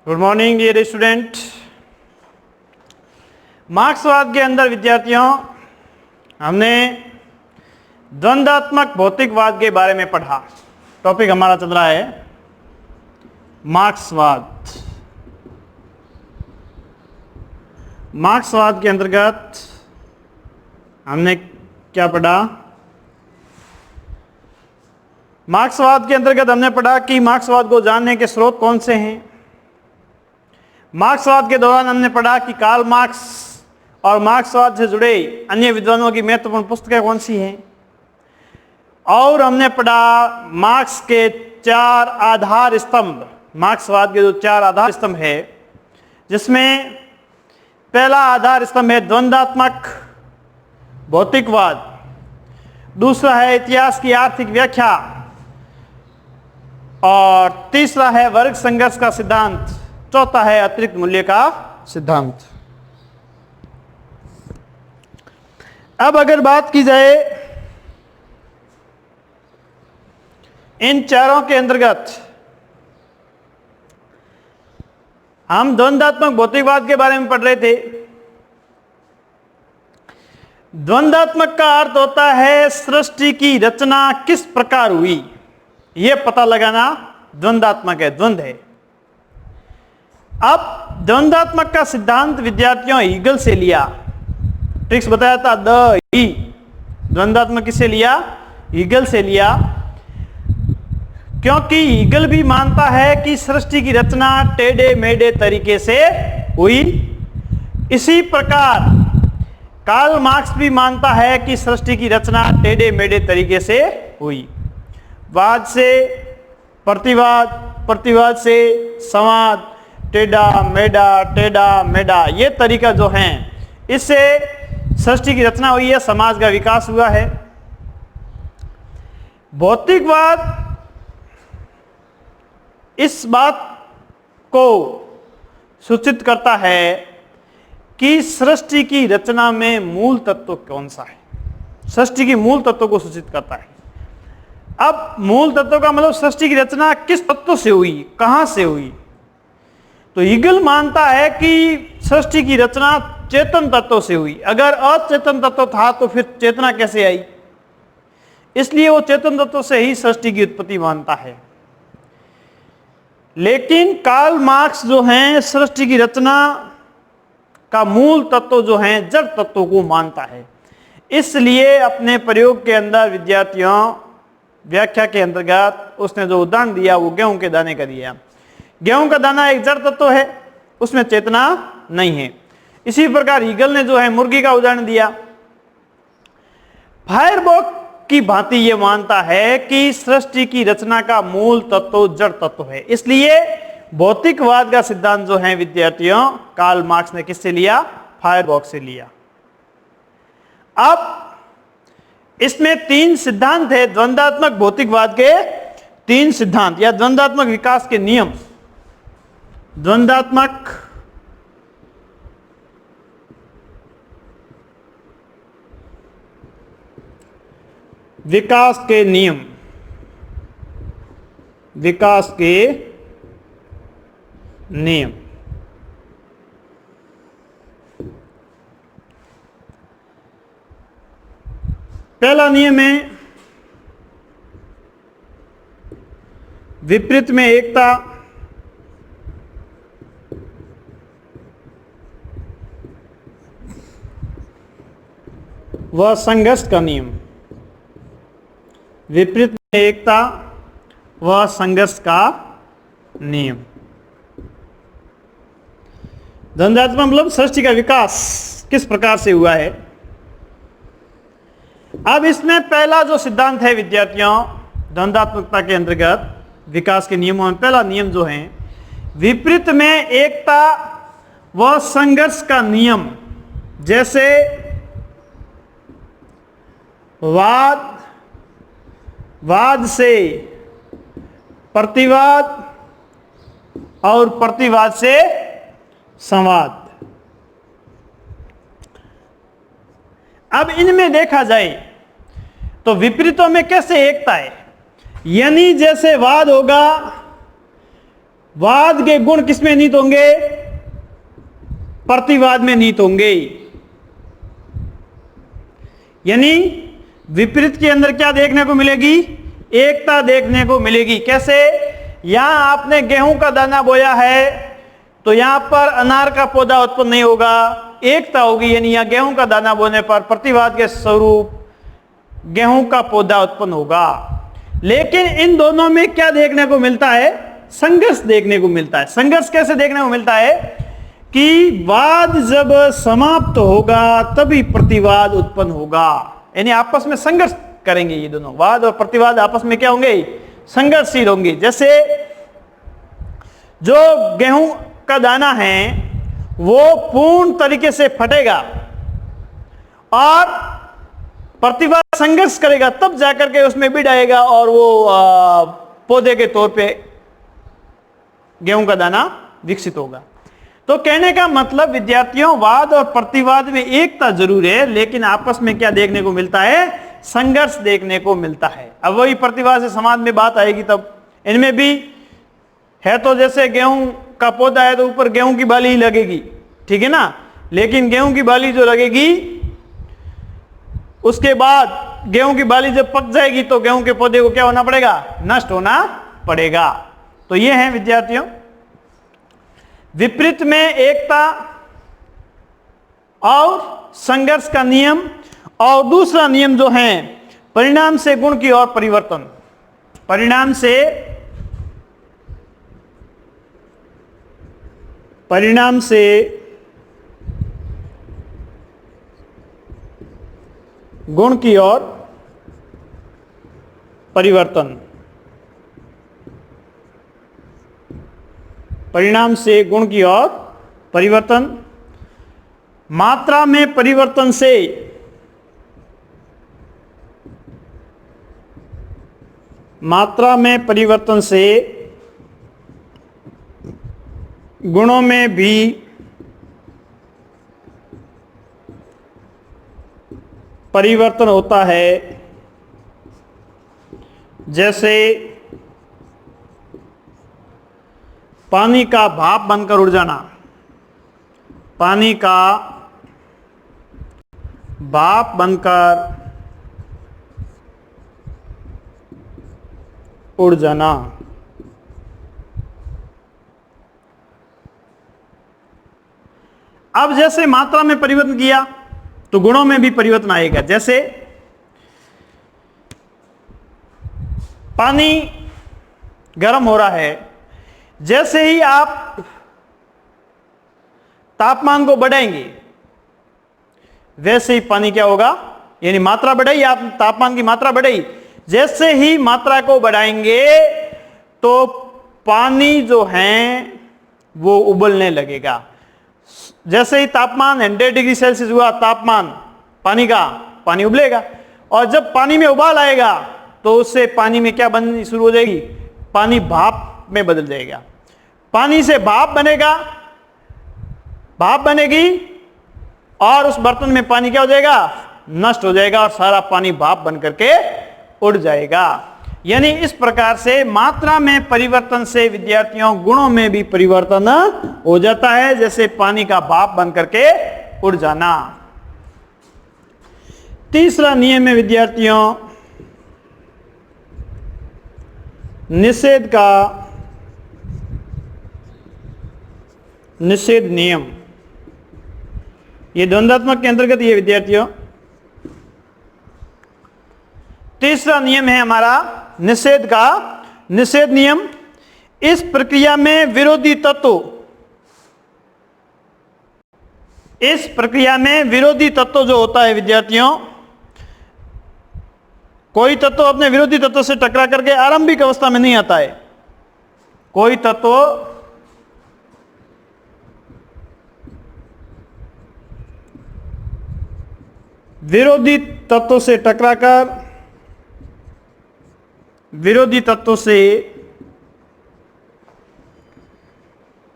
Good morning dear student. मार्क्सवाद के अंदर विद्यार्थियों हमने द्वंद्वात्मक भौतिकवाद के बारे में पढ़ा। टॉपिक हमारा चल रहा है मार्क्सवाद। मार्क्सवाद के अंतर्गत हमने क्या पढ़ा? मार्क्सवाद के अंतर्गत हमने पढ़ा कि मार्क्सवाद को जानने के स्रोत कौन से हैं। मार्क्सवाद के दौरान हमने पढ़ा कि कार्ल मार्क्स और मार्क्सवाद से जुड़े अन्य विद्वानों की महत्वपूर्ण पुस्तकें कौन सी हैं, और हमने पढ़ा मार्क्स के 4 आधार स्तंभ, मार्क्सवाद के जो 4 आधार स्तंभ है, जिसमें पहला आधार स्तंभ है द्वंद्वात्मक भौतिकवाद, दूसरा है इतिहास की आर्थिक व्याख्या, और तीसरा है वर्ग संघर्ष का सिद्धांत, चौथा है अतिरिक्त मूल्य का सिद्धांत। अब अगर बात की जाए इन चारों के अंतर्गत, हम द्वंद्वात्मक भौतिकवाद के बारे में पढ़ रहे थे। द्वंद्वात्मक का अर्थ होता है सृष्टि की रचना किस प्रकार हुई, यह पता लगाना द्वंद्वात्मक है, द्वंद्व है। अब द्वंद्वात्मक का सिद्धांत विद्यार्थियों हीगल से लिया। ट्रिक्स बताया था द ही। द्वंद्वात्मक किससे लिया? हीगल से लिया, क्योंकि हीगल भी मानता है कि सृष्टि की रचना टेढ़े मेढ़े तरीके से हुई। इसी प्रकार कार्ल मार्क्स भी मानता है कि सृष्टि की रचना टेढ़े मेढ़े तरीके से हुई। वाद से प्रतिवाद, प्रतिवाद से संवाद, टेढ़ा मेढ़ा, ये तरीका जो है, इससे सृष्टि की रचना हुई है, समाज का विकास हुआ है। भौतिकवाद इस बात को सूचित करता है कि सृष्टि की रचना में मूल तत्व कौन सा है, सृष्टि की मूल तत्व को सूचित करता है। अब मूल तत्व का मतलब सृष्टि की रचना किस तत्व से हुई, कहां से हुई। तो हीगल मानता है कि सृष्टि की रचना चेतन तत्व से हुई। अगर अचेतन तत्व था तो फिर चेतना कैसे आई, इसलिए वो चेतन तत्व से ही सृष्टि की उत्पत्ति मानता है। लेकिन कार्ल मार्क्स जो हैं सृष्टि की रचना का मूल तत्व जो है जड़ तत्व को मानता है। इसलिए अपने प्रयोग के अंदर विद्यार्थियों व्याख्या के अंतर्गत उसने जो उदाहरण दिया वो गेहूं के दाने का दिया। गेहूं का दाना एक जड़ तत्व है, उसमें चेतना नहीं है। इसी प्रकार हीगल ने जो है मुर्गी का उदाहरण दिया। फायरबॉक की भांति ये मानता है कि सृष्टि की रचना का मूल तत्व जड़ तत्व है। इसलिए भौतिकवाद का सिद्धांत जो है विद्यार्थियों कार्ल मार्क्स ने किससे लिया? फायरबॉक से लिया। अब इसमें 3 सिद्धांत है द्वंद्वात्मक भौतिकवाद के, 3 सिद्धांत या द्वंद्वात्मक विकास के नियम। द्वंद्वात्मक विकास के नियम, विकास के नियम। पहला नियम है विपरीत में एकता, व संघर्ष का नियम। विपरीत में एकता व संघर्ष का नियम। द्वंद्वात्मक मतलब सृष्टि का विकास किस प्रकार से हुआ है। अब इसमें पहला जो सिद्धांत है विद्यार्थियों द्वंद्वात्मकता के अंतर्गत विकास के नियमों में पहला नियम जो है विपरीत में एकता व संघर्ष का नियम। जैसे वाद से प्रतिवाद और प्रतिवाद से संवाद। अब इनमें देखा जाए तो विपरीतों में कैसे एकता है, यानी जैसे वाद होगा वाद के गुण किसमें निहित होंगे? प्रतिवाद में निहित होंगे। यानी विपरीत के अंदर क्या देखने को मिलेगी? एकता देखने को मिलेगी। कैसे? यहां आपने गेहूं का दाना बोया है तो यहां पर अनार का पौधा उत्पन्न नहीं होगा, एकता होगी। यानी यहां गेहूं का दाना बोने पर प्रतिवाद के स्वरूप गेहूं का पौधा उत्पन्न होगा। लेकिन इन दोनों में क्या देखने को मिलता है? संघर्ष देखने को मिलता है। संघर्ष कैसे देखने को मिलता है? कि वाद जब समाप्त होगा तभी प्रतिवाद उत्पन्न होगा। यानी आपस में संघर्ष करेंगे ये दोनों, वाद और प्रतिवाद आपस में क्या होंगे? संघर्षशील होंगे। जैसे जो गेहूं का दाना है वो पूर्ण तरीके से फटेगा और प्रतिवाद संघर्ष करेगा, तब जाकर के उसमें बीज आएगा और वो पौधे के तौर पे गेहूं का दाना विकसित होगा। तो कहने का मतलब विद्यार्थियों, वाद और प्रतिवाद में एकता जरूर है, लेकिन आपस में क्या देखने को मिलता है? संघर्ष देखने को मिलता है। अब वही प्रतिवाद से समाज में बात आएगी तब इनमें भी है। तो जैसे गेहूं का पौधा है तो ऊपर गेहूं की बाली ही लगेगी, ठीक है ना। लेकिन गेहूं की बाली जो लगेगी उसके बाद गेहूं की बाली जब पक जाएगी तो गेहूं के पौधे को क्या होना पड़ेगा? नष्ट होना पड़ेगा। तो ये है विद्यार्थियों विपरीत में एकता और संघर्ष का नियम। और दूसरा नियम जो है परिणाम से गुण की ओर परिवर्तन। परिणाम से गुण की ओर परिवर्तन। परिणाम से गुण की ओर परिवर्तन। मात्रा में परिवर्तन से गुणों में भी परिवर्तन होता है। जैसे पानी का भाप बनकर उड़ जाना। पानी का भाप बनकर उड़ जाना। अब जैसे मात्रा में परिवर्तन किया तो गुणों में भी परिवर्तन आएगा। जैसे पानी गर्म हो रहा है, जैसे ही आप तापमान को बढ़ाएंगे वैसे ही पानी क्या होगा? यानी मात्रा बढ़ाई, आप तापमान की मात्रा बढ़ाई, जैसे ही मात्रा को बढ़ाएंगे तो पानी जो है वो उबलने लगेगा। जैसे ही तापमान 100 डिग्री सेल्सियस हुआ तापमान पानी का, पानी उबलेगा। और जब पानी में उबाल आएगा तो उससे पानी में क्या बननी शुरू हो जाएगी? पानी भाप में बदल जाएगा। पानी से भाप बनेगा, भाप बनेगी और उस बर्तन में पानी क्या हो जाएगा? नष्ट हो जाएगा और सारा पानी भाप बन करके उड़ जाएगा। यानी इस प्रकार से मात्रा में परिवर्तन से विद्यार्थियों गुणों में भी परिवर्तन हो जाता है। जैसे पानी का भाप बन करके उड़ जाना। तीसरा नियम है विद्यार्थियों निषेध नियम। ये द्वंद्वात्मक के अंतर्गत ये विद्यार्थियों तीसरा नियम है हमारा निषेध का। निषेध नियम, इस प्रक्रिया में विरोधी तत्व जो होता है विद्यार्थियों, कोई तत्व अपने विरोधी तत्व से टकरा करके आरंभिक अवस्था में नहीं आता है। कोई तत्व विरोधी तत्व से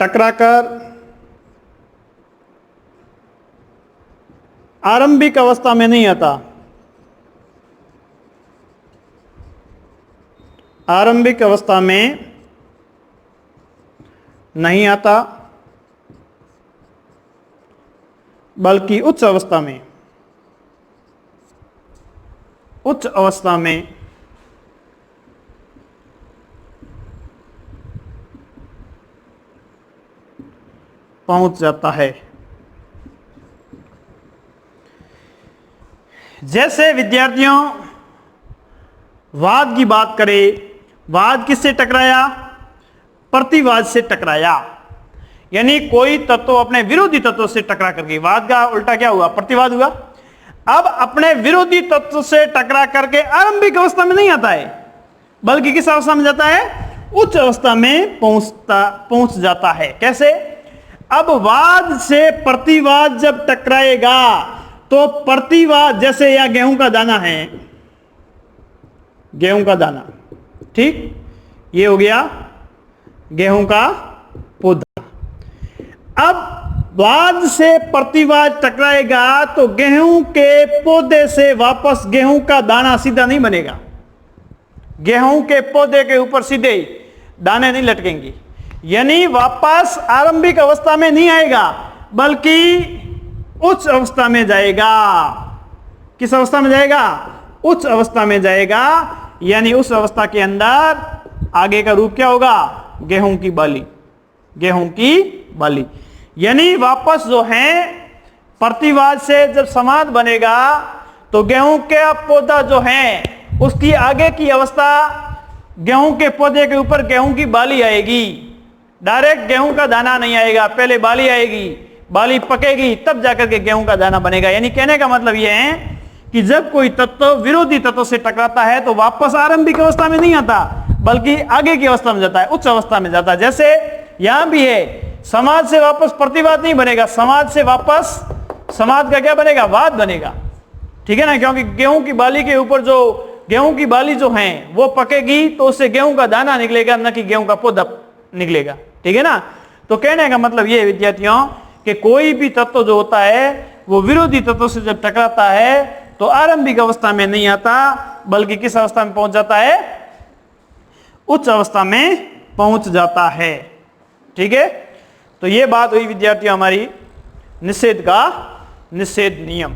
टकराकर आरंभिक अवस्था में नहीं आता। आरंभिक अवस्था में नहीं आता, बल्कि उच्च अवस्था में पहुंच जाता है। जैसे विद्यार्थियों वाद की बात करें, वाद किससे टकराया? प्रतिवाद से टकराया। यानी कोई तत्व अपने विरोधी तत्व से टकरा करके, वाद का उल्टा क्या हुआ? प्रतिवाद हुआ। अब अपने विरोधी तत्व से टकरा करके आरंभिक अवस्था में नहीं आता है, बल्कि किस अवस्था में जाता है? उच्च अवस्था में पहुंच जाता है। कैसे? अब वाद से प्रतिवाद जब टकराएगा तो प्रतिवाद, जैसे यह गेहूं का दाना है, गेहूं का दाना, ठीक, ये हो गया गेहूं का पौधा। अब वाद से प्रतिवाद टकराएगा तो गेहूं के पौधे से वापस गेहूं का दाना सीधा नहीं बनेगा। गेहूं के पौधे के ऊपर सीधे दाने नहीं लटकेंगे, यानी वापस आरंभिक अवस्था में नहीं आएगा, बल्कि उच्च अवस्था में जाएगा। किस अवस्था में जाएगा? उच्च अवस्था में जाएगा। यानी उस अवस्था के अंदर आगे का रूप क्या होगा? गेहूं की बाली, गेहूं की बाली। यानी वापस जो है प्रतिवाद से जब समाद बनेगा तो गेहूं का पौधा जो है उसकी आगे की अवस्था, गेहूं के पौधे के ऊपर गेहूं की बाली आएगी। डायरेक्ट गेहूं का दाना नहीं आएगा, पहले बाली आएगी, बाली पकेगी, तब जाकर के गेहूं का दाना बनेगा। यानी कहने का मतलब यह है कि जब कोई तत्व विरोधी तत्व से टकराता है तो वापस आरंभिक अवस्था में नहीं आता, बल्कि आगे की अवस्था में जाता है, उच्च अवस्था में जाता है। जैसे यहां भी है, समाज से वापस प्रतिवाद नहीं बनेगा, समाज से वापस समाज का क्या बनेगा? वाद बनेगा। ठीक है ना? क्योंकि गेहूं की बाली के ऊपर जो गेहूं की बाली जो है वो पकेगी तो उससे गेहूं का दाना निकलेगा, न कि गेहूं का पौधा निकलेगा। ठीक है ना? तो कहने का मतलब ये विद्यार्थियों कि कोई भी तत्व जो होता है वो विरोधी तत्व से जब टकराता है तो आरंभिक अवस्था में नहीं आता, बल्कि किस अवस्था में पहुंच जाता है? उच्च अवस्था में पहुंच जाता है। ठीक है? तो ये बात हुई विद्यार्थियों हमारी निषेध का निषेध नियम।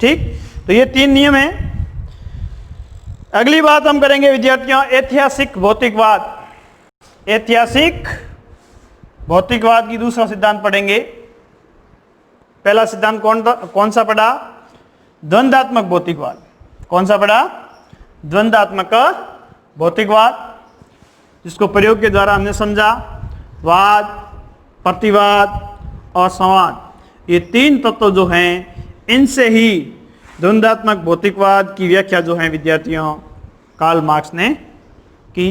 ठीक, तो ये 3 नियम हैं। अगली बात हम करेंगे विद्यार्थियों ऐतिहासिक भौतिकवाद। ऐतिहासिक भौतिकवाद की दूसरा सिद्धांत पढ़ेंगे। पहला सिद्धांत कौन सा पढ़ा? द्वंद्वात्मक भौतिकवाद। कौन सा पढ़ा? द्वंद्वात्मक भौतिकवाद, जिसको प्रयोग के द्वारा हमने समझा वाद, प्रतिवाद और संवाद, ये 3 तत्व जो हैं इनसे ही द्वंद्वात्मक भौतिकवाद की व्याख्या जो है विद्यार्थियों कार्ल मार्क्स ने की।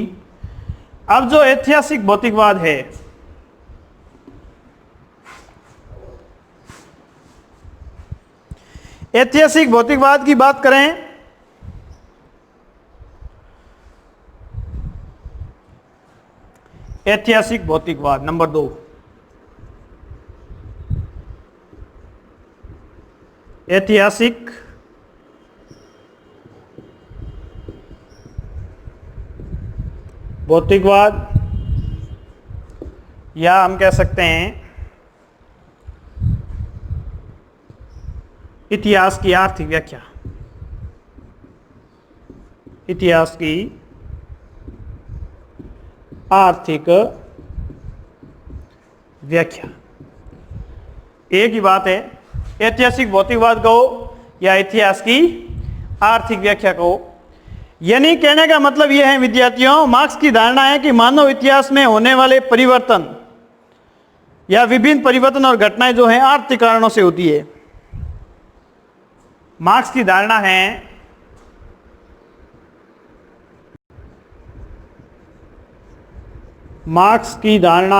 अब जो ऐतिहासिक भौतिकवाद है, ऐतिहासिक भौतिकवाद की बात करें ऐतिहासिक भौतिकवाद नंबर 2, ऐतिहासिक भौतिकवाद, या हम कह सकते हैं इतिहास की आर्थिक व्याख्या। इतिहास की आर्थिक व्याख्या एक ही बात है, ऐतिहासिक भौतिकवाद कहो या इतिहास की आर्थिक व्याख्या कहो। यानी कहने का मतलब यह है विद्यार्थियों, मार्क्स की धारणा है कि मानव इतिहास में होने वाले परिवर्तन या विभिन्न परिवर्तन और घटनाएं जो हैं आर्थिक कारणों से होती है। मार्क्स की धारणा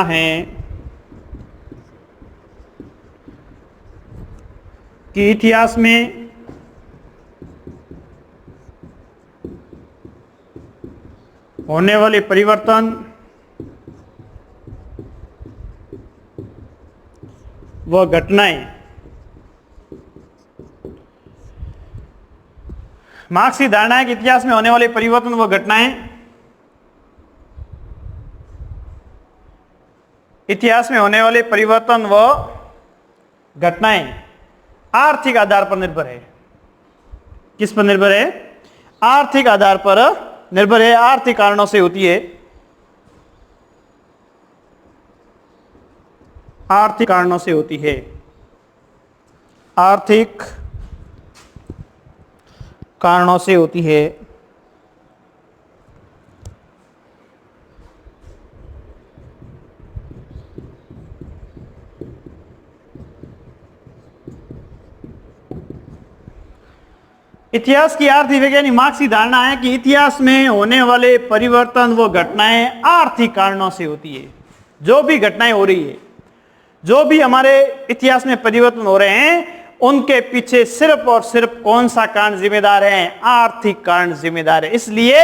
है कि इतिहास में होने वाले परिवर्तन व घटनाएं, मार्क्स की धारणा है कि इतिहास में होने वाले परिवर्तन व घटनाएं इतिहास में होने वाले परिवर्तन व घटनाएं आर्थिक आधार पर निर्भर है। किस पर निर्भर है? आर्थिक आधार पर निर्भर है, आर्थिक कारणों से होती है, आर्थिक कारणों से होती है, आर्थिक कारणों से होती है। इतिहास की आर्थिक वैज्ञानिक मार्क्स की धारणा है कि इतिहास में होने वाले परिवर्तन व घटनाएं आर्थिक कारणों से होती है। जो भी घटनाएं हो रही है, जो भी हमारे इतिहास में परिवर्तन हो रहे हैं, उनके पीछे सिर्फ और सिर्फ कौन सा कारण जिम्मेदार है? आर्थिक कारण जिम्मेदार है। इसलिए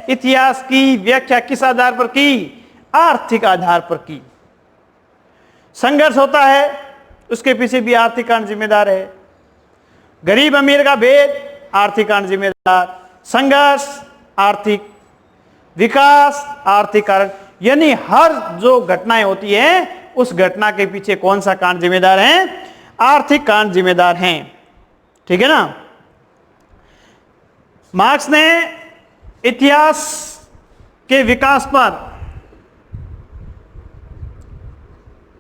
इतिहास की व्याख्या किस आधार पर की? आर्थिक आधार पर की। संघर्ष होता है, उसके पीछे भी आर्थिक कारण जिम्मेदार है। गरीब अमीर का भेद, आर्थिक कारण जिम्मेदार। संघर्ष, आर्थिक। विकास, आर्थिक कारण। यानी हर जो घटनाएं होती है, उस घटना के पीछे कौन सा कारण जिम्मेदार है? आर्थिक कारण जिम्मेदार हैं। ठीक है ना? मार्क्स ने इतिहास के विकास पर,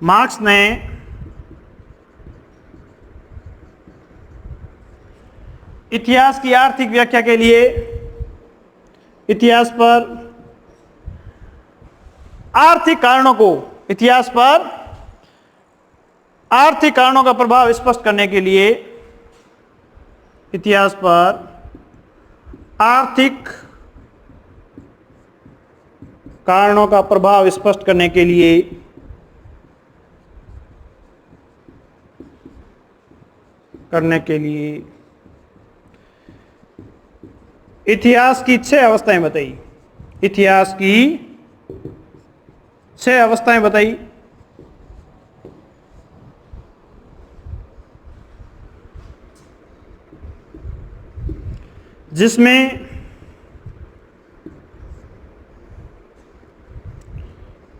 मार्क्स ने इतिहास की आर्थिक व्याख्या के लिए इतिहास पर आर्थिक कारणों को, इतिहास पर आर्थिक कारणों का प्रभाव स्पष्ट करने के लिए, इतिहास पर आर्थिक कारणों का प्रभाव स्पष्ट करने के लिए इतिहास की 6 अवस्थाएं बताई। इतिहास की 6 अवस्थाएं बताई। जिसमें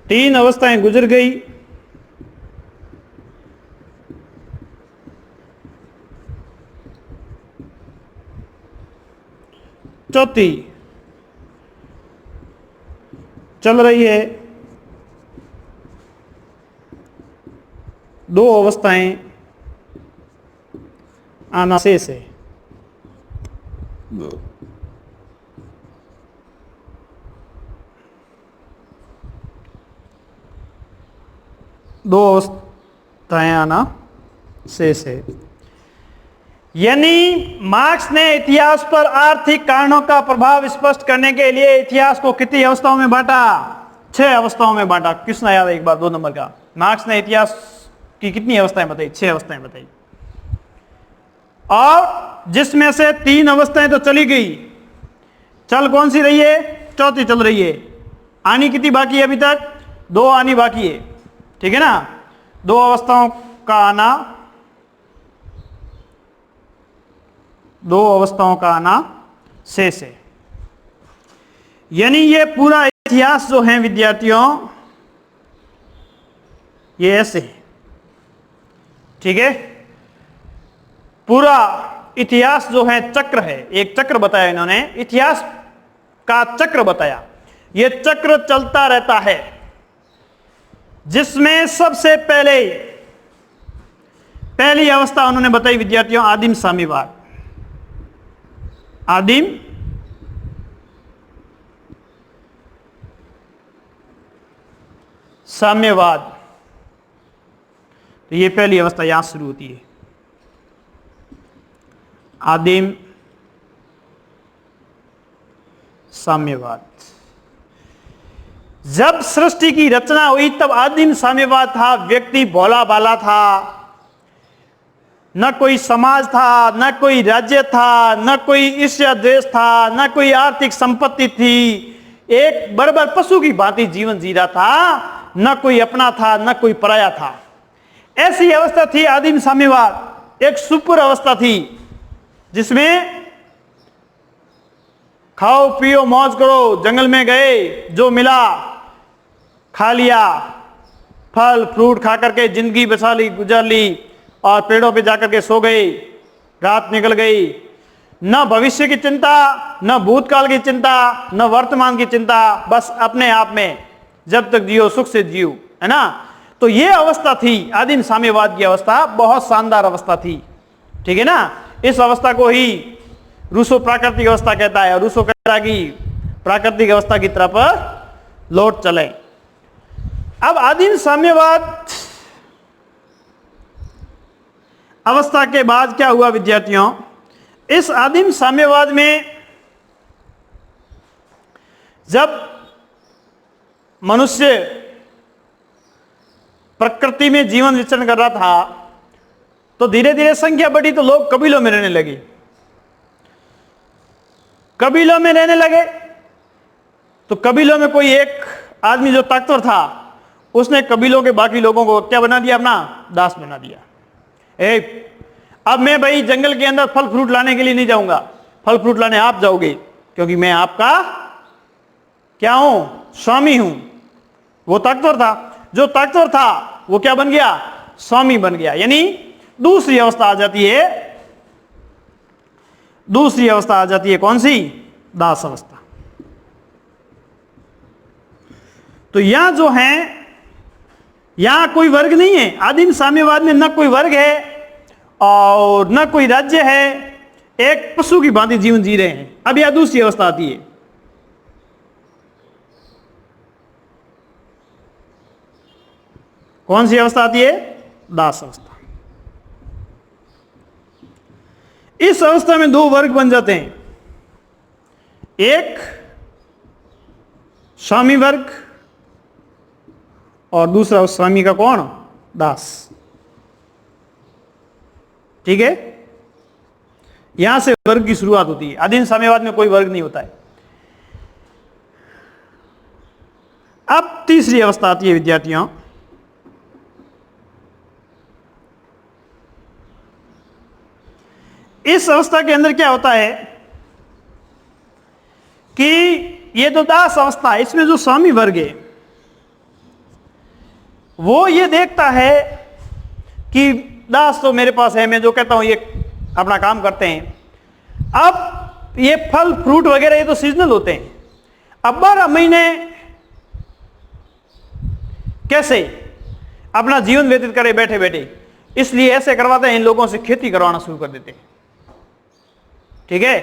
तीन अवस्थाएं गुजर गई, चौथी चल रही है। 2 अवस्थाएं आना शेष है। दो अवस्थाएं आना शेष है। यानी मार्क्स ने इतिहास पर आर्थिक कारणों का प्रभाव स्पष्ट करने के लिए इतिहास को कितनी अवस्थाओं में बांटा? 6 अवस्थाओं में बांटा। किसने याद है एक बार 2 नंबर का? मार्क्स ने इतिहास की कितनी अवस्थाएं बताई? 6 अवस्थाएं बताई। और जिसमें से 3 अवस्थाएं तो चली गई, चल कौन सी रही है? चौथी चल रही है। आनी कितनी बाकी है अभी तक? 2 आनी बाकी है। ठीक है ना? 2 अवस्थाओं का आना, 2 अवस्थाओं का आना शेष है। यानी ये पूरा इतिहास जो है विद्यार्थियों, ये ऐसे है। ठीक है? पूरा इतिहास जो है चक्र है, एक चक्र बताया इन्होंने, इतिहास का चक्र बताया। ये चक्र चलता रहता है, जिसमें सबसे पहली अवस्था उन्होंने बताई विद्यार्थियों, आदिम साम्यवाद। आदिम साम्यवाद, तो ये पहली अवस्था यहां शुरू होती है। आदिम साम्यवाद। जब सृष्टि की रचना हुई तब आदिम साम्यवाद था। व्यक्ति भोला भाला था, न कोई समाज था, न कोई राज्य था, न कोई ईर्ष्या द्वेष था, न कोई आर्थिक संपत्ति थी। एक बर्बर पशु की भांति जीवन जी रहा था, न कोई अपना था, न कोई पराया था। ऐसी अवस्था थी आदिम साम्यवाद। एक सुपर अवस्था थी जिसमें खाओ पियो मौज करो, जंगल में गए, जो मिला खा लिया, फल फ्रूट खा करके जिंदगी बसा ली, गुजार ली, और पेड़ों पे जाकर के सो गए, रात निकल गई। न भविष्य की चिंता, न भूतकाल की चिंता, न वर्तमान की चिंता, बस अपने आप में जब तक जियो सुख से जियो, है ना। तो ये अवस्था थी आदिम साम्यवाद की अवस्था, बहुत शानदार अवस्था थी, ठीक है ना। इस अवस्था को ही रूसो प्राकृतिक अवस्था कहता है, और रूसो कहता है कि प्राकृतिक अवस्था की तरफ लौट चले। अब आदिम साम्यवाद अवस्था के बाद क्या हुआ विद्यार्थियों, इस आदिम साम्यवाद में जब मनुष्य प्रकृति में जीवन विचरण कर रहा था, तो धीरे धीरे संख्या बढ़ी, तो लोग कबीलों में रहने लगे। कबीलों में रहने लगे तो कबीलों में कोई एक आदमी जो ताकतवर था, उसने कबीलों के बाकी लोगों को क्या बना दिया, अपना दास बना दिया। अब मैं भाई जंगल के अंदर फल फ्रूट लाने के लिए नहीं जाऊंगा, फल फ्रूट लाने आप जाओगे, क्योंकि मैं आपका क्या हूं, स्वामी हूं। वो ताकतवर था, जो ताकतवर था वो क्या बन गया, स्वामी बन गया। यानी दूसरी अवस्था आ जाती है, दूसरी अवस्था आ जाती है, कौन सी, दास अवस्था। तो यहां जो है, यहां कोई वर्ग नहीं है। आदिम साम्यवाद में न कोई वर्ग है और न कोई राज्य है, एक पशु की भांति जीवन जी रहे हैं। अब यह दूसरी अवस्था आती है। कौन सी अवस्था आती है, दास अवस्था। इस अवस्था में दो वर्ग बन जाते हैं, एक स्वामी वर्ग और दूसरा उस स्वामी का कौन, दास, ठीक है। यहां से वर्ग की शुरुआत होती है। आदिम साम्यवाद में कोई वर्ग नहीं होता है। अब तीसरी अवस्था आती है विद्यार्थियों, इस अवस्था के अंदर क्या होता है कि ये तो दास अवस्था है, इसमें जो स्वामी वर्ग है वो ये देखता है कि दास तो मेरे पास है, मैं जो कहता हूं ये अपना काम करते हैं। अब ये फल फ्रूट वगैरह ये तो सीजनल होते हैं। अब 12 महीने कैसे अपना जीवन व्यतीत करे बैठे बैठे, इसलिए ऐसे करवाते हैं, इन लोगों से खेती करवाना शुरू कर देते हैं, ठीक है।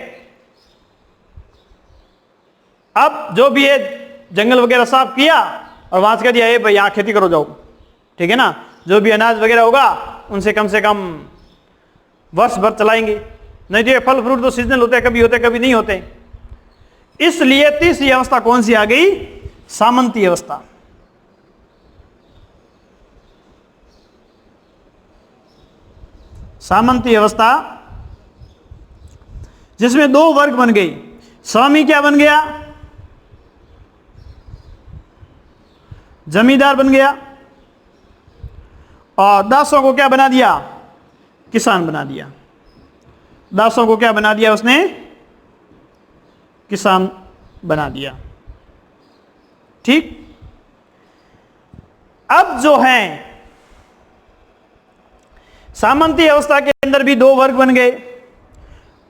अब जो भी है जंगल वगैरह साफ किया और वहां से कह दिया, भाई यहां खेती करो जाओ, ठीक है ना। जो भी अनाज वगैरह होगा उनसे कम से कम वर्ष भर चलाएंगे, नहीं तो ये फल फ्रूट तो सीजनल होते हैं, कभी होते कभी नहीं होते। इसलिए तीसरी अवस्था कौन सी आ गई, सामंती अवस्था। सामंती अवस्था जिसमें दो वर्ग बन गई। स्वामी क्या बन गया, जमींदार बन गया, और दासों को क्या बना दिया, किसान बना दिया। दासों को क्या बना दिया उसने, किसान बना दिया, ठीक। अब जो है सामंती अवस्था के अंदर भी दो वर्ग बन गए,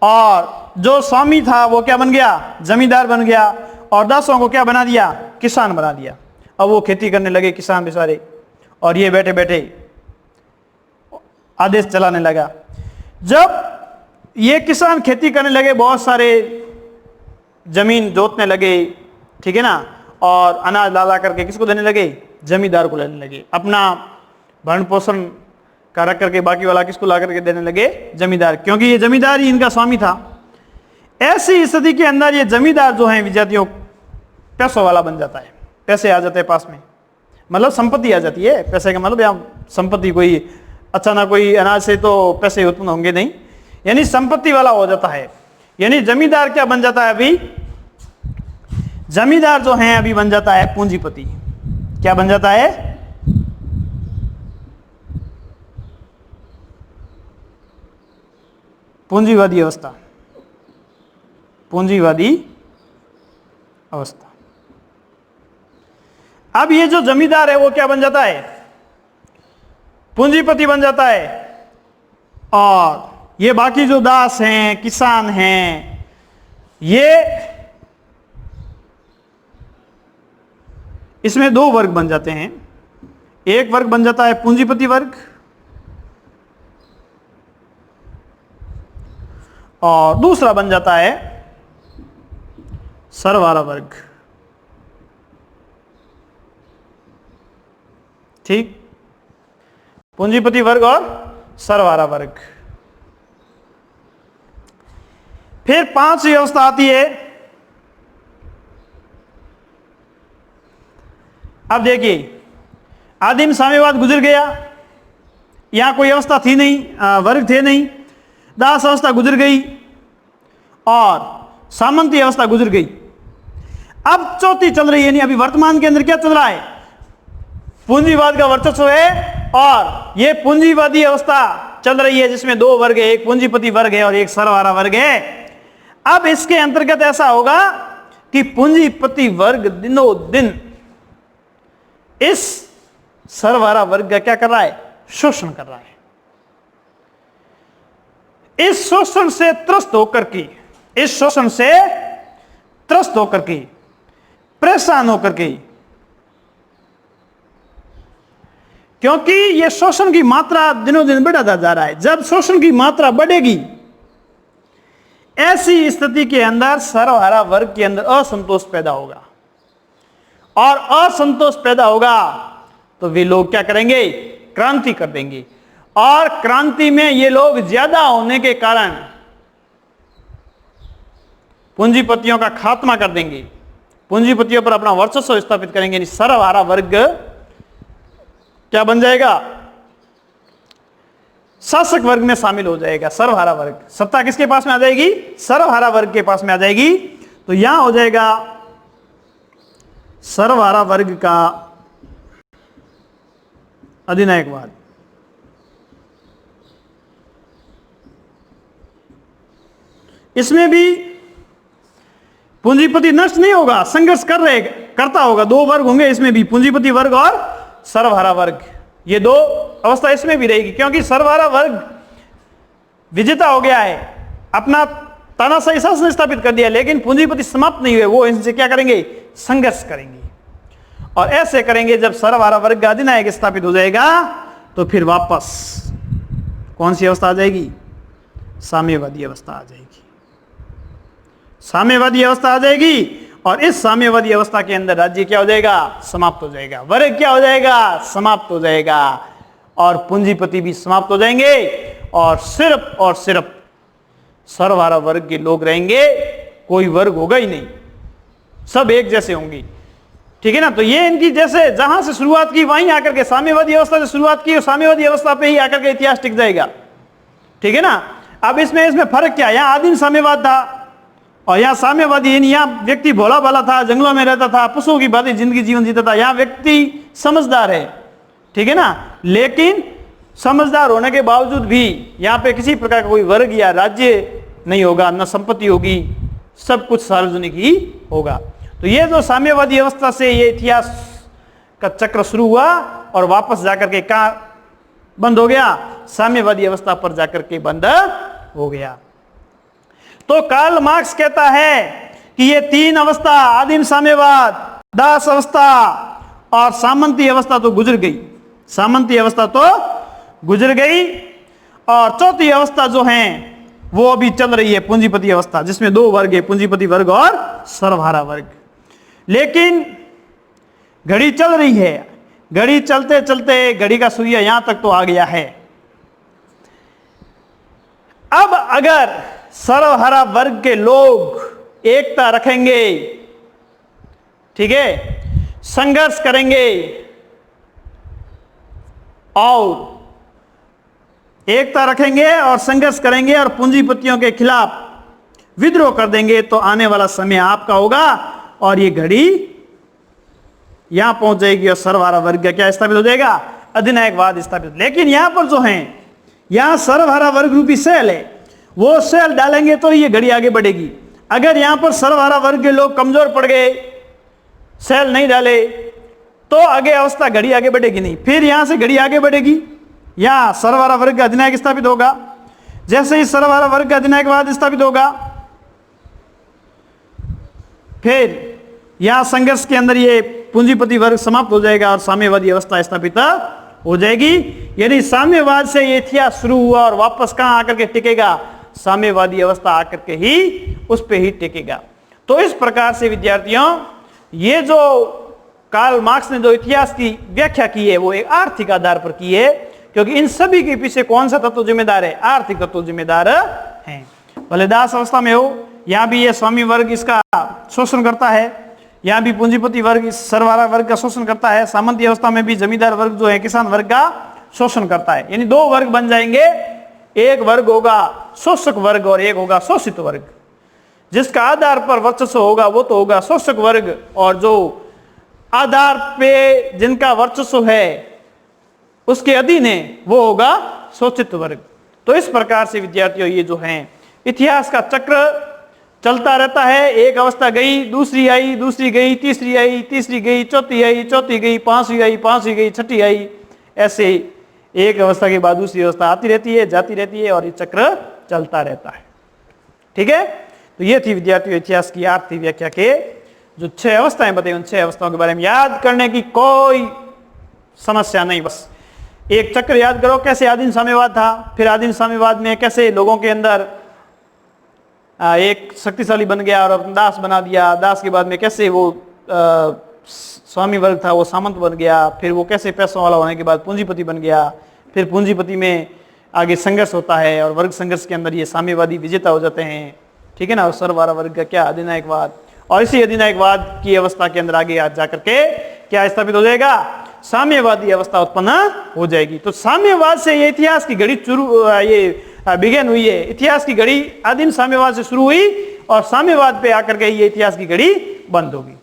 और जो स्वामी था वो क्या बन गया, जमींदार बन गया, और दासों को क्या बना दिया, किसान बना दिया। अब वो खेती करने लगे किसान बेचारे, और ये बैठे बैठे आदेश चलाने लगा। जब ये किसान खेती करने लगे, बहुत सारे जमीन जोतने लगे, ठीक है ना, और अनाज ला करके किसको देने लगे, जमींदार को लेने लगे। अपना भरण पोषण का रख करके बाकी वाला किसको ला करके देने लगे, जमींदार, क्योंकि ये जमींदार ही इनका स्वामी था। ऐसी स्थिति के अंदर ये जमींदार जो है विद्यार्थियों पैसों वाला बन जाता है, पैसे आ जाते हैं पास में, मतलब संपत्ति आ जाती है। पैसे का मतलब यहाँ संपत्ति, कोई अच्छा ना कोई अनाज से तो पैसे उत्पन्न होंगे नहीं, यानी संपत्ति वाला हो जाता है। यानी जमींदार क्या बन जाता है, अभी जमींदार जो है अभी बन जाता है पूंजीपति। क्या बन जाता है, पूंजीवादी अवस्था, पूंजीवादी अवस्था। अब ये जो जमींदार है वो क्या बन जाता है, पूंजीपति बन जाता है। और ये बाकी जो दास हैं, किसान हैं, ये इसमें दो वर्ग बन जाते हैं। एक वर्ग बन जाता है पूंजीपति वर्ग और दूसरा बन जाता है सरवारा वर्ग। ठीक, पूंजीपति वर्ग और सरवारा वर्ग। फिर पांचवी अवस्था आती है। अब देखिए, आदिम साम्यवाद गुजर गया, यहां कोई अवस्था थी नहीं, वर्ग थे नहीं। दास अवस्था गुजर गई और सामंती अवस्था गुजर गई। अब चौथी चल रही है, नहीं अभी वर्तमान के अंदर क्या चल रहा है? पूंजीवाद का वर्चस्व है और यह पूंजीवादी अवस्था चल रही है जिसमें दो वर्ग है, एक पूंजीपति वर्ग है और एक सरवारा वर्ग है। अब इसके अंतर्गत ऐसा होगा कि पूंजीपति वर्ग दिनों दिन इस सरवारा वर्ग का क्या कर रहा है? शोषण कर रहा है। इस शोषण से त्रस्त होकर के, इस शोषण से त्रस्त होकर के, परेशान होकर के, क्योंकि यह शोषण की मात्रा दिनों दिन बढ़ाता जा रहा है। जब शोषण की मात्रा बढ़ेगी, ऐसी स्थिति के अंदर सर्वहारा वर्ग के अंदर असंतोष पैदा होगा और असंतोष पैदा होगा तो वे लोग क्या करेंगे? क्रांति कर देंगे और क्रांति में ये लोग ज्यादा होने के कारण पूंजीपतियों का खात्मा कर देंगे, पूंजीपतियों पर अपना वर्चस्व स्थापित करेंगे। सर्वहारा वर्ग क्या बन जाएगा? शासक वर्ग में शामिल हो जाएगा। सर्वहारा वर्ग, सत्ता किसके पास में आ जाएगी? सर्वहारा वर्ग के पास में आ जाएगी। तो यहां हो जाएगा सर्वहारा वर्ग का अधिनायकवाद। इसमें भी पूंजीपति नष्ट नहीं होगा, संघर्ष करता होगा। दो वर्ग होंगे इसमें भी, पूंजीपति वर्ग और सर्वहारा वर्ग। ये दो अवस्था इसमें भी रहेगी, क्योंकि सर्वहारा वर्ग विजेता हो गया है, अपना तानाशाही शासन स्थापित कर दिया, लेकिन पूंजीपति समाप्त नहीं हुए। वो इनसे क्या करेंगे? संघर्ष करेंगे। और ऐसे करेंगे जब सर्वहारा वर्ग का अधिनायक स्थापित हो जाएगा तो फिर वापस कौन सी अवस्था आ जाएगी? साम्यवादी अवस्था आ जाएगी। साम्यवादी अवस्था आ जाएगी और इस साम्यवादी अवस्था के अंदर राज्य क्या हो जाएगा? समाप्त हो जाएगा। वर्ग क्या हो जाएगा? समाप्त हो जाएगा और पूंजीपति भी समाप्त हो जाएंगे और सिर्फ सर्वहारा वर्ग के लोग रहेंगे। कोई वर्ग होगा ही नहीं, सब एक जैसे होंगे। ठीक है ना? तो ये इनकी जैसे जहां से शुरुआत की वहीं आकर के साम्यवादी अवस्था से शुरुआत की और साम्यवादी अवस्था पे ही आकर के इतिहास टिक जाएगा। ठीक है ना? अब इसमें फर्क क्या है? यहां आदिम साम्यवाद था और यहाँ साम्यवादी, यहाँ व्यक्ति भोला भाला था, जंगलों में रहता था, पशुओं की भांति जिंदगी जीवन जीता था। यहाँ व्यक्ति समझदार है। ठीक है ना? लेकिन समझदार होने के बावजूद भी यहाँ पे किसी प्रकार का कोई वर्ग या राज्य नहीं होगा, न संपत्ति होगी, सब कुछ सार्वजनिक ही होगा। तो ये जो साम्यवादी अवस्था से ये इतिहास का चक्र शुरू हुआ और वापस जाकर के कहाँ बंद हो गया? साम्यवादी अवस्था पर जाकर के बंद हो गया। तो कार्ल मार्क्स कहता है कि ये तीन अवस्था, आदिम साम्यवाद, दास अवस्था और सामंती अवस्था तो गुजर गई। सामंती अवस्था तो गुजर गई और चौथी अवस्था जो है वो अभी चल रही है, पूंजीपति अवस्था, जिसमें दो वर्ग है, पूंजीपति वर्ग और सर्वहारा वर्ग। लेकिन घड़ी चल रही है, घड़ी चलते चलते घड़ी का सुइया यहां तक तो आ गया है। अब अगर सर्वहारा वर्ग के लोग एकता रखेंगे, ठीक है, संघर्ष करेंगे और एकता रखेंगे और संघर्ष करेंगे और पूंजीपतियों के खिलाफ विद्रोह कर देंगे, तो आने वाला समय आपका होगा और ये घड़ी यहां पहुंच जाएगी और सर्वहारा वर्ग क्या स्थापित हो जाएगा? अधिनायकवाद स्थापित। लेकिन यहां पर जो है, यहां सर्वहारा वर्ग रूपी सेल है, वो सेल डालेंगे तो ये घड़ी आगे बढ़ेगी। अगर यहां पर सर्वहारा वर्ग के लोग कमजोर पड़ गए, सेल नहीं डाले, तो आगे अवस्था घड़ी आगे बढ़ेगी नहीं। फिर यहां से घड़ी आगे बढ़ेगी या सर्वहारा वर्ग का अधिनायक स्थापित होगा। जैसे ही सर्वहारा वर्ग का अधिनायकवाद स्थापित होगा, फिर यहां संघर्ष के अंदर ये पूंजीपति वर्ग समाप्त हो जाएगा और साम्यवादी अवस्था स्थापित हो जाएगी। यदि साम्यवाद से ये इतिहास शुरू हुआ और वापस कहां आकर के टिकेगा, साम्यवादी अवस्था आकर के ही उस पे ही टिकेगा। तो इस प्रकार से विद्यार्थियों, ये जो कार्ल मार्क्स ने जो इतिहास की व्याख्या की है वो एक आर्थिक आधार पर की है, क्योंकि इन सभी के पीछे कौन सा तत्व जिम्मेदार है? आर्थिक तत्व जिम्मेदार है। भले दास अवस्था में हो, यहां भी ये स्वामी वर्ग इसका शोषण करता है, यहां भी पूंजीपति वर्ग इस सर्वहारा वर्ग का शोषण करता है, सामंती अवस्था में भी जमींदार वर्ग जो है किसान वर्ग का शोषण करता है। यानी दो वर्ग बन जाएंगे, एक वर्ग होगा शोषक वर्ग और एक होगा शोषित वर्ग। जिसका आधार पर वर्चस्व होगा वो तो होगा शोषक वर्ग, और जो आधार पे जिनका वर्चस्व है उसके अधीन है वो होगा शोषित वर्ग। तो इस प्रकार से विद्यार्थियों, ये जो है इतिहास का चक्र चलता रहता है। एक अवस्था गई, दूसरी आई, दूसरी गई, तीसरी आई, तीसरी गई, चौथी आई, चौथी गई, पांचवी आई, पांचवी गई, छठी आई। ऐसे एक अवस्था के बाद दूसरी अवस्था आती रहती है, जाती रहती है, और ये चक्र चलता रहता है। ठीक है, तो ये थी विद्यार्थियों इतिहास की आर्थिक व्याख्या के जो 6 अवस्थाएं बताई। उन 6 अवस्थाओं के बारे में याद करने की कोई समस्या नहीं, बस एक चक्र याद करो। कैसे आदिम साम्यवाद था, फिर आदिम साम्यवाद में कैसे लोगों के अंदर एक शक्तिशाली बन गया और दास बना दिया, दास के बाद में कैसे वो स्वामी वर्ग था वो सामंत बन गया, फिर वो कैसे पैसों वाला होने के बाद पूंजीपति बन गया, फिर पूंजीपति में आगे संघर्ष होता है और वर्ग संघर्ष के अंदर ये साम्यवादी विजेता हो जाते हैं। ठीक है ना, और सर्वहारा वर्ग का क्या अधिनायकवाद, और इसी अधिनायकवाद की अवस्था के अंदर आगे आज जाकर के क्या स्थापित हो जाएगा? साम्यवादी अवस्था उत्पन्न हो जाएगी। तो साम्यवाद से ये इतिहास की घड़ी ये बिगेन हुई है। इतिहास की घड़ी आदिम साम्यवाद से शुरू हुई और साम्यवाद पे आकर के ये इतिहास की घड़ी बंद होगी।